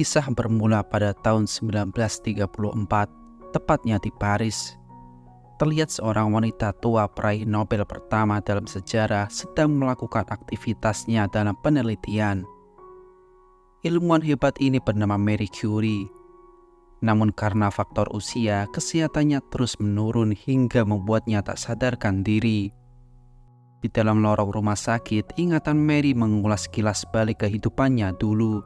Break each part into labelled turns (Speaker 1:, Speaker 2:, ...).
Speaker 1: Kisah bermula pada tahun 1934, tepatnya di Paris. Terlihat seorang wanita tua peraih Nobel pertama dalam sejarah sedang melakukan aktivitasnya dalam penelitian. Ilmuwan hebat ini bernama Marie Curie. Namun karena faktor usia, kesehatannya terus menurun hingga membuatnya tak sadarkan diri. Di dalam lorong rumah sakit, ingatan Marie mengulas kilas balik kehidupannya dulu.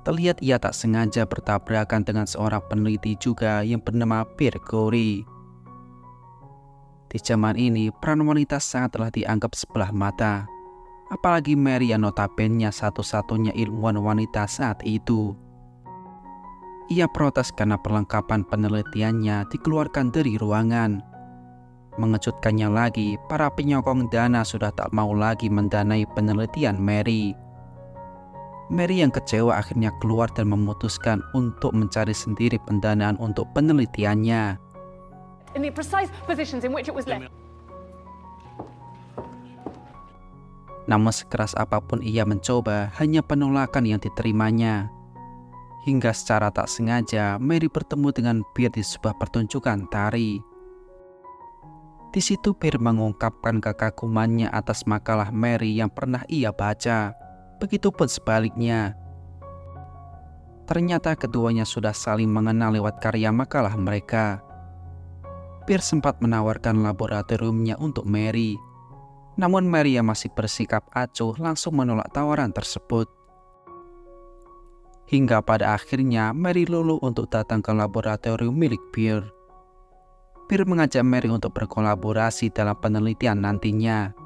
Speaker 1: Terlihat ia tak sengaja bertabrakan dengan seorang peneliti juga yang bernama Pierre Curie. Di zaman ini, peran wanita sangatlah dianggap sebelah mata. Apalagi Marie yang notabene satu-satunya ilmuwan wanita saat itu. Ia protes karena perlengkapan penelitiannya dikeluarkan dari ruangan. Mengejutkannya lagi, para penyokong dana sudah tak mau lagi mendanai penelitian Marie. Marie yang kecewa akhirnya keluar dan memutuskan untuk mencari sendiri pendanaan untuk penelitiannya.
Speaker 2: In the precise positions in which it was left.
Speaker 1: Namun sekeras apapun ia mencoba, hanya penolakan yang diterimanya. Hingga secara tak sengaja, Marie bertemu dengan Pierre di sebuah pertunjukan tari. Di situ Pierre mengungkapkan kekagumannya atas makalah Marie yang pernah ia baca. Begitupun sebaliknya. Ternyata keduanya sudah saling mengenal lewat karya makalah mereka. Pierre sempat menawarkan laboratoriumnya untuk Marie. Namun Marie yang masih bersikap acuh langsung menolak tawaran tersebut. Hingga pada akhirnya Marie luluh untuk datang ke laboratorium milik Pierre. Pierre mengajak Marie untuk berkolaborasi dalam penelitian nantinya.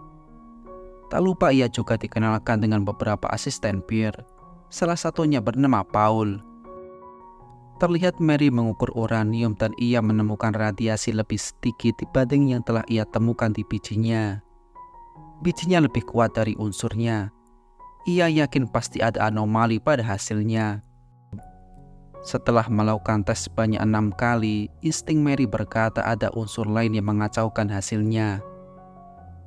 Speaker 1: Tak lupa ia juga dikenalkan dengan beberapa asisten Pierre, salah satunya bernama Paul. Terlihat Marie mengukur uranium dan ia menemukan radiasi lebih sedikit dibanding yang telah ia temukan di bijinya. Bijinya lebih kuat dari unsurnya. Ia yakin pasti ada anomali pada hasilnya. Setelah melakukan tes sebanyak 6 kali, insting Marie berkata ada unsur lain yang mengacaukan hasilnya.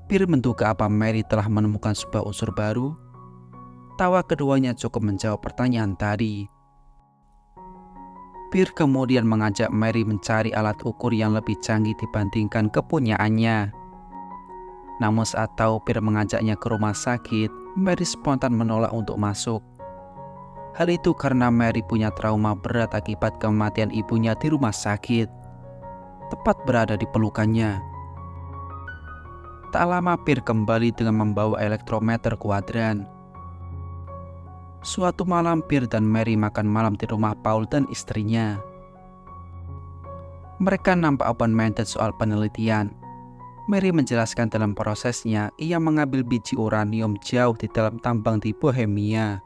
Speaker 1: Pierre menduga apa Marie telah menemukan sebuah unsur baru. Tawa keduanya cukup menjawab pertanyaan tadi. Pierre kemudian mengajak Marie mencari alat ukur yang lebih canggih dibandingkan kepunyaannya. Namun saat tahu Pierre mengajaknya ke rumah sakit, Marie spontan menolak untuk masuk. Hal itu karena Marie punya trauma berat akibat kematian ibunya di rumah sakit, tepat berada di pelukannya. Tak lama Pierre kembali dengan membawa elektrometer kuadran. Suatu malam Pierre dan Marie makan malam di rumah Paul dan istrinya. Mereka nampak open-minded soal penelitian. Marie menjelaskan dalam prosesnya ia mengambil biji uranium jauh di dalam tambang di Bohemia.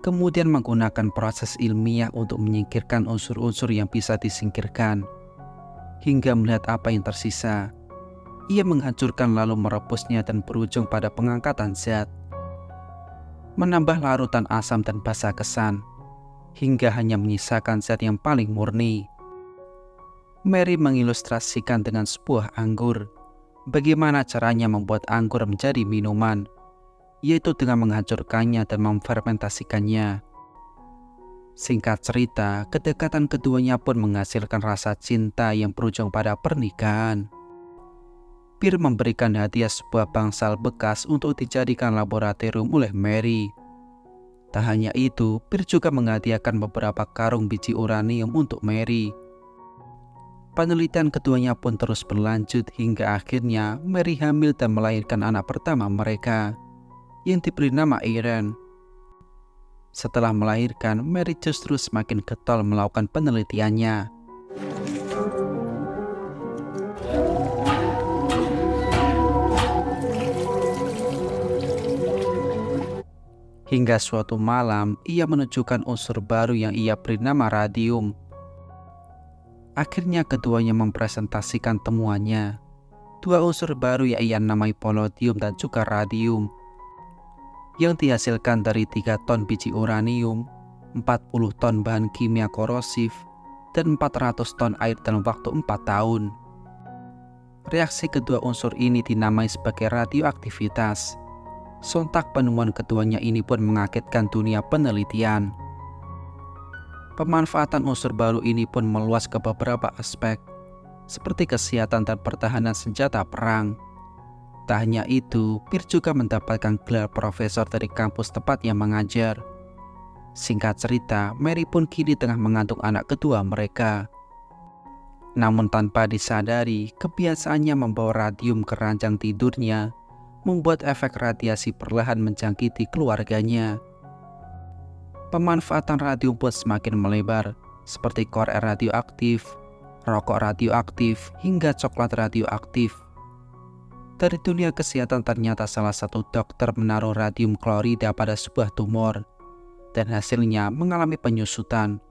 Speaker 1: Kemudian menggunakan proses ilmiah untuk menyingkirkan unsur-unsur yang bisa disingkirkan. Hingga melihat apa yang tersisa. Ia menghancurkan lalu merebusnya dan berujung pada pengangkatan zat. Menambah larutan asam dan basa kesan, hingga hanya menyisakan zat yang paling murni. Marie mengilustrasikan dengan sebuah anggur, bagaimana caranya membuat anggur menjadi minuman, yaitu dengan menghancurkannya dan memfermentasikannya. Singkat cerita, kedekatan keduanya pun menghasilkan rasa cinta yang berujung pada pernikahan. Pierre memberikan hadiah sebuah bangsal bekas untuk dijadikan laboratorium oleh Marie. Tak hanya itu, Pierre juga menghadiahkan beberapa karung biji uranium untuk Marie. Penelitian keduanya pun terus berlanjut hingga akhirnya Marie hamil dan melahirkan anak pertama mereka, yang diberi nama Irene. Setelah melahirkan, Marie justru semakin getol melakukan penelitiannya. Hingga suatu malam, ia menunjukkan unsur baru yang ia beri nama radium. Akhirnya keduanya mempresentasikan temuannya. Dua unsur baru yang ia namai polonium dan juga radium. Yang dihasilkan dari 3 ton biji uranium, 40 ton bahan kimia korosif, dan 400 ton air dalam waktu 4 tahun. Reaksi kedua unsur ini dinamai sebagai radioaktivitas. Sontak penemuan keduanya ini pun mengagetkan dunia penelitian. Pemanfaatan unsur baru ini pun meluas ke beberapa aspek, seperti kesehatan dan pertahanan senjata perang. Tak hanya itu, Peer juga mendapatkan gelar profesor dari kampus tempatnya mengajar. Singkat cerita, Mary pun kini tengah mengandung anak kedua mereka. Namun tanpa disadari, kebiasaannya membawa radium ke ranjang tidurnya membuat efek radiasi perlahan menjangkiti keluarganya. Pemanfaatan radium pun semakin melebar, seperti korek radioaktif, rokok radioaktif, hingga coklat radioaktif. Dari dunia kesehatan ternyata salah satu dokter menaruh radium klorida pada sebuah tumor, dan hasilnya mengalami penyusutan.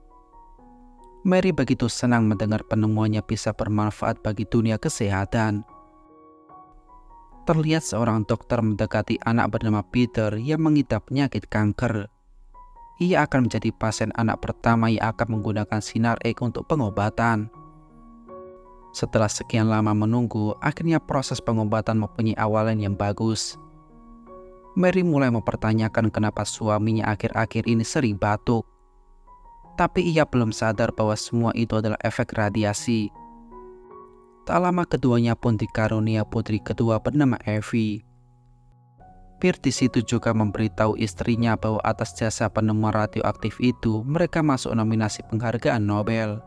Speaker 1: Mary begitu senang mendengar penemuannya bisa bermanfaat bagi dunia kesehatan. Terlihat seorang dokter mendekati anak bernama Peter yang mengidap penyakit kanker. Ia akan menjadi pasien anak pertama yang akan menggunakan sinar X untuk pengobatan. Setelah sekian lama menunggu, akhirnya proses pengobatan mempunyai awalan yang bagus. Mary mulai mempertanyakan kenapa suaminya akhir-akhir ini sering batuk. Tapi ia belum sadar bahwa semua itu adalah efek radiasi. Tak lama keduanya pun dikarunia putri kedua bernama Evie. Peer di situ juga memberitahu istrinya bahwa atas jasa penemuan radioaktif itu mereka masuk nominasi penghargaan Nobel.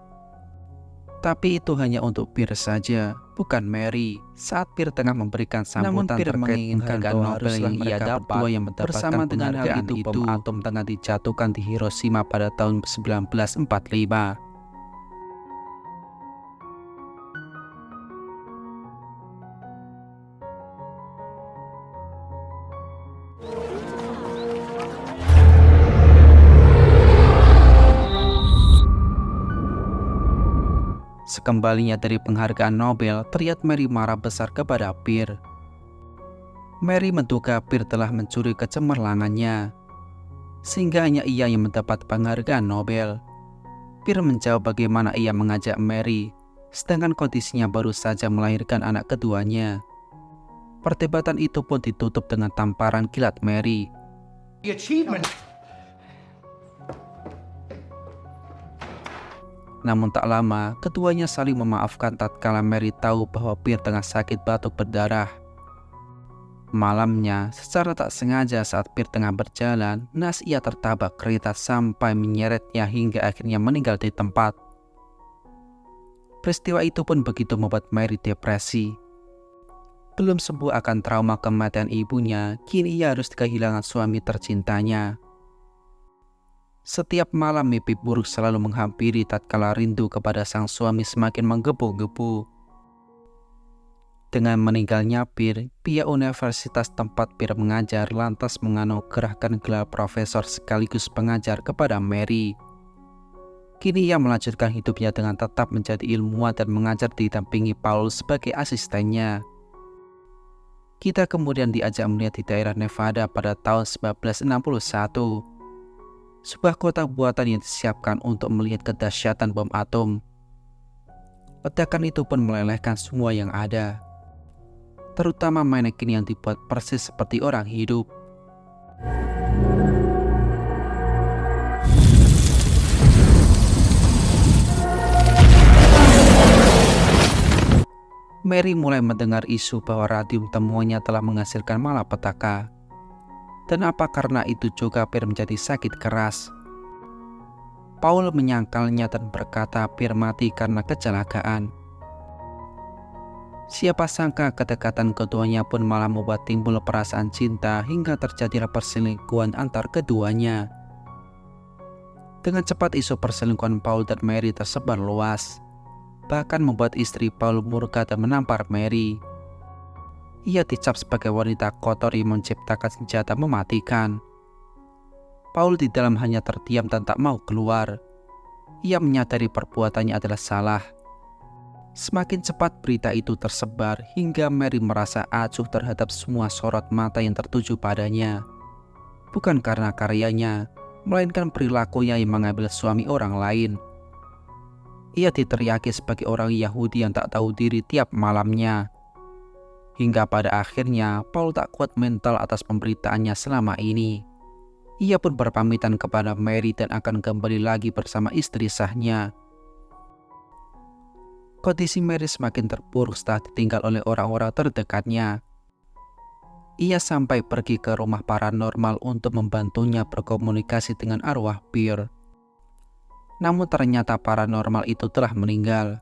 Speaker 1: Tapi itu hanya untuk Peer saja, bukan Mary. Saat Peer tengah memberikan sambutan terkait penghargaan Nobel yang ia dapat, yang bersama dengan hal itu bom atom tengah dijatuhkan di Hiroshima pada tahun 1945. Sekembalinya dari penghargaan Nobel, terlihat Mary marah besar kepada Peer. Mary menduga Peer telah mencuri kecemerlangannya, sehingga hanya ia yang mendapat penghargaan Nobel. Peer menjawab bagaimana ia mengajak Mary, sedangkan kondisinya baru saja melahirkan anak keduanya. Perdebatan itu pun ditutup dengan tamparan kilat Mary.
Speaker 3: The achievement.
Speaker 1: Namun tak lama, keduanya saling memaafkan tatkala Mary tahu bahwa Peer tengah sakit batuk berdarah. Malamnya, secara tak sengaja saat Peer tengah berjalan, naas ia tertabak kereta sampai menyeretnya hingga akhirnya meninggal di tempat. Peristiwa itu pun begitu membuat Mary depresi. Belum sembuh akan trauma kematian ibunya, kini ia harus kehilangan suami tercintanya. Setiap malam mimpi buruk selalu menghampiri tatkala rindu kepada sang suami semakin menggebu-gebu. Dengan meninggalnya Peer, pihak universitas tempat Peer mengajar lantas menganugerahkan gelar profesor sekaligus pengajar kepada Mary. Kini ia melanjutkan hidupnya dengan tetap menjadi ilmuwan dan mengajar didampingi Paul sebagai asistennya. Kita kemudian diajak melihat di daerah Nevada pada tahun 1961. Sebuah kota buatan yang disiapkan untuk melihat kedahsyatan bom atom. Ledakan itu pun melelehkan semua yang ada, terutama manekin yang dibuat persis seperti orang hidup. Mary mulai mendengar isu bahwa radium temuannya telah menghasilkan malapetaka. Dan apa karena itu juga Peer menjadi sakit keras. Paul menyangkalnya dan berkata Peer mati karena kecelakaan. Siapa sangka kedekatan keduanya pun malah membuat timbul perasaan cinta hingga terjadilah perselingkuhan antar keduanya. Dengan cepat isu perselingkuhan Paul dan Mary tersebar luas, bahkan membuat istri Paul murka dan menampar Mary. Ia dicap sebagai wanita kotor yang menciptakan senjata mematikan. Paul di dalam hanya terdiam dan tak mau keluar. Ia menyadari perbuatannya adalah salah. Semakin cepat berita itu tersebar hingga Mary merasa acuh terhadap semua sorot mata yang tertuju padanya. Bukan karena karyanya, melainkan perilakunya yang mengambil suami orang lain. Ia diteriaki sebagai orang Yahudi yang tak tahu diri tiap malamnya. Hingga pada akhirnya Paul tak kuat mental atas pemberitaannya selama ini. Ia pun berpamitan kepada Mary dan akan kembali lagi bersama istri sahnya. Kondisi Mary semakin terpuruk setelah ditinggal oleh orang-orang terdekatnya. Ia sampai pergi ke rumah paranormal untuk membantunya berkomunikasi dengan arwah Pierre. Namun ternyata paranormal itu telah meninggal.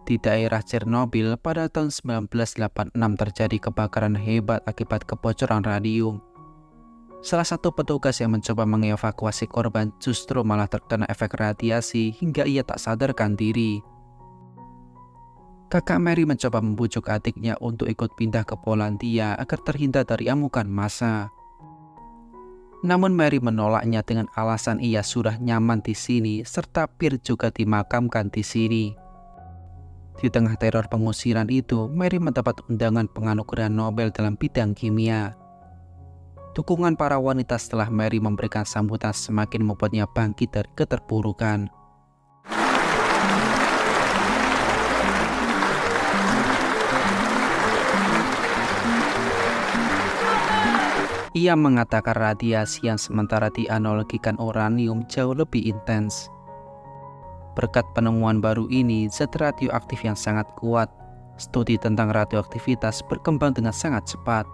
Speaker 1: Di daerah Chernobyl pada tahun 1986 terjadi kebakaran hebat akibat kebocoran radium. Salah satu petugas yang mencoba mengevakuasi korban justru malah terkena efek radiasi hingga ia tak sadarkan diri. Kakak Mary mencoba membujuk adiknya untuk ikut pindah ke Polandia agar terhindar dari amukan massa. Namun Mary menolaknya dengan alasan ia sudah nyaman di sini serta Pierre juga dimakamkan di sini. Di tengah teror pengusiran itu, Mary mendapat undangan penganugerahan Nobel dalam bidang kimia. Dukungan para wanita setelah Mary memberikan sambutan semakin membuatnya bangkit dari keterpurukan. Ia mengatakan radiasi yang sementara dianalogikan uranium jauh lebih intens. Berkat penemuan baru ini, zat radioaktif yang sangat kuat, studi tentang radioaktivitas berkembang dengan sangat cepat.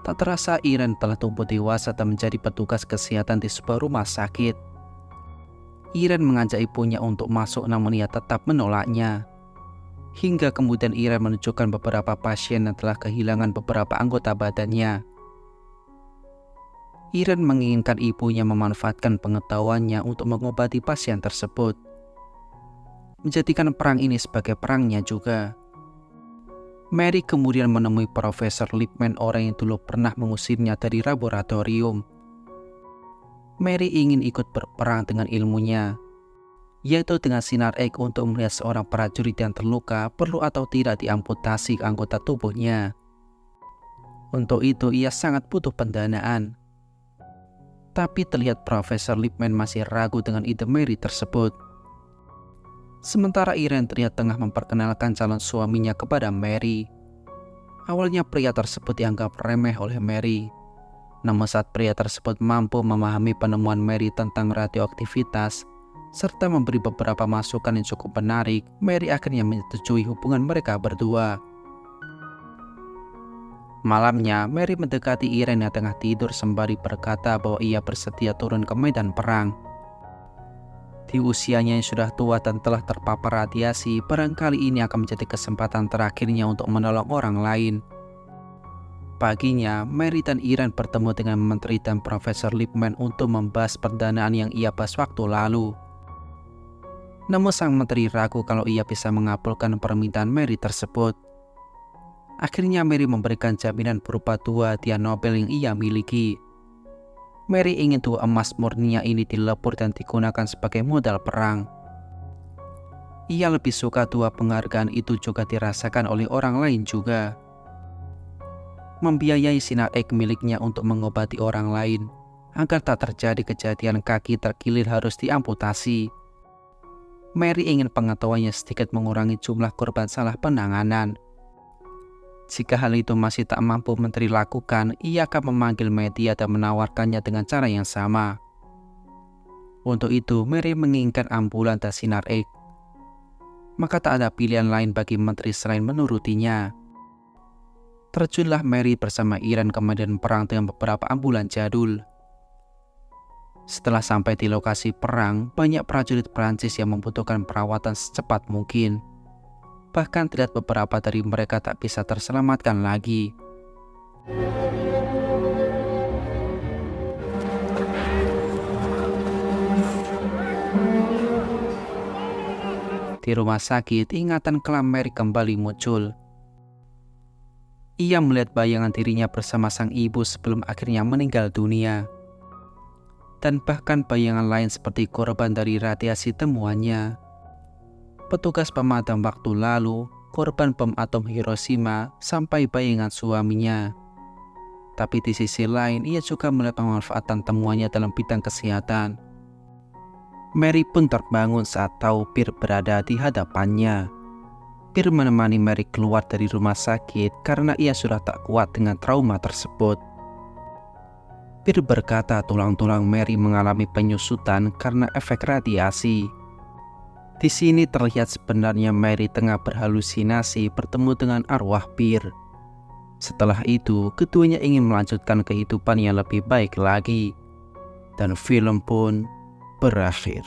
Speaker 1: Tak terasa Irene telah tumbuh dewasa dan menjadi petugas kesehatan di sebuah rumah sakit. Irene mengajak ibunya untuk masuk namun ia tetap menolaknya. Hingga kemudian Irene menunjukkan beberapa pasien yang telah kehilangan beberapa anggota badannya. Irene menginginkan ibunya memanfaatkan pengetahuannya untuk mengobati pasien tersebut. Menjadikan perang ini sebagai perangnya juga. Mary kemudian menemui Profesor Lippmann, orang yang dulu pernah mengusirnya dari laboratorium. Mary ingin ikut berperang dengan ilmunya, yaitu dengan sinar X untuk melihat seorang prajurit yang terluka perlu atau tidak diamputasi anggota tubuhnya. Untuk itu ia sangat butuh pendanaan. Tapi terlihat Profesor Lippmann masih ragu dengan ide Mary tersebut. Sementara Irene terlihat tengah memperkenalkan calon suaminya kepada Mary. Awalnya pria tersebut dianggap remeh oleh Mary. Namun saat pria tersebut mampu memahami penemuan Mary tentang radioaktivitas, serta memberi beberapa masukan yang cukup menarik, Mary akhirnya menyetujui hubungan mereka berdua. Malamnya, Mary mendekati Irene yang tengah tidur sembari berkata bahwa ia bersedia turun ke medan perang. Di usianya yang sudah tua dan telah terpapar radiasi, barangkali ini akan menjadi kesempatan terakhirnya untuk menolong orang lain. Paginya, Mary dan Irene bertemu dengan Menteri dan Profesor Lippmann untuk membahas pendanaan yang ia bahas waktu lalu. Namun sang menteri ragu kalau ia bisa mengabulkan permintaan Mary tersebut. Akhirnya Mary memberikan jaminan berupa 2 hadiah Nobel yang ia miliki. Mary ingin 2 emas murninya ini dilebur dan digunakan sebagai modal perang. Ia lebih suka 2 penghargaan itu juga dirasakan oleh orang lain juga. Membiayai sinar X miliknya untuk mengobati orang lain, agar tak terjadi kejadian kaki terkilir harus diamputasi. Mary ingin pengetahuannya sedikit mengurangi jumlah korban salah penanganan. Jika hal itu masih tak mampu menteri lakukan, ia akan memanggil media dan menawarkannya dengan cara yang sama. Untuk itu, Mary menginginkan ambulan dan sinar X. Maka tak ada pilihan lain bagi menteri selain menurutinya. Terjunlah Mary bersama Irene ke medan perang dengan beberapa ambulan jadul. Setelah sampai di lokasi perang, banyak prajurit Prancis yang membutuhkan perawatan secepat mungkin. Bahkan terlihat beberapa dari mereka tak bisa terselamatkan lagi. Di rumah sakit, ingatan kelam Mary kembali muncul. Ia melihat bayangan dirinya bersama sang ibu sebelum akhirnya meninggal dunia. Dan bahkan bayangan lain seperti korban dari radiasi temuannya. Petugas pemadam waktu lalu, korban bom atom Hiroshima, sampai bayangan suaminya. Tapi di sisi lain, ia juga melihat pemanfaatan temuannya dalam bidang kesehatan. Mary pun terbangun saat tahu Pierre berada di hadapannya. Pierre menemani Mary keluar dari rumah sakit karena ia sudah tak kuat dengan trauma tersebut. Pierre berkata tulang-tulang Mary mengalami penyusutan karena efek radiasi. Di sini terlihat sebenarnya Mary tengah berhalusinasi bertemu dengan arwah Pierre. Setelah itu, keduanya ingin melanjutkan kehidupan yang lebih baik lagi. Dan film pun berakhir.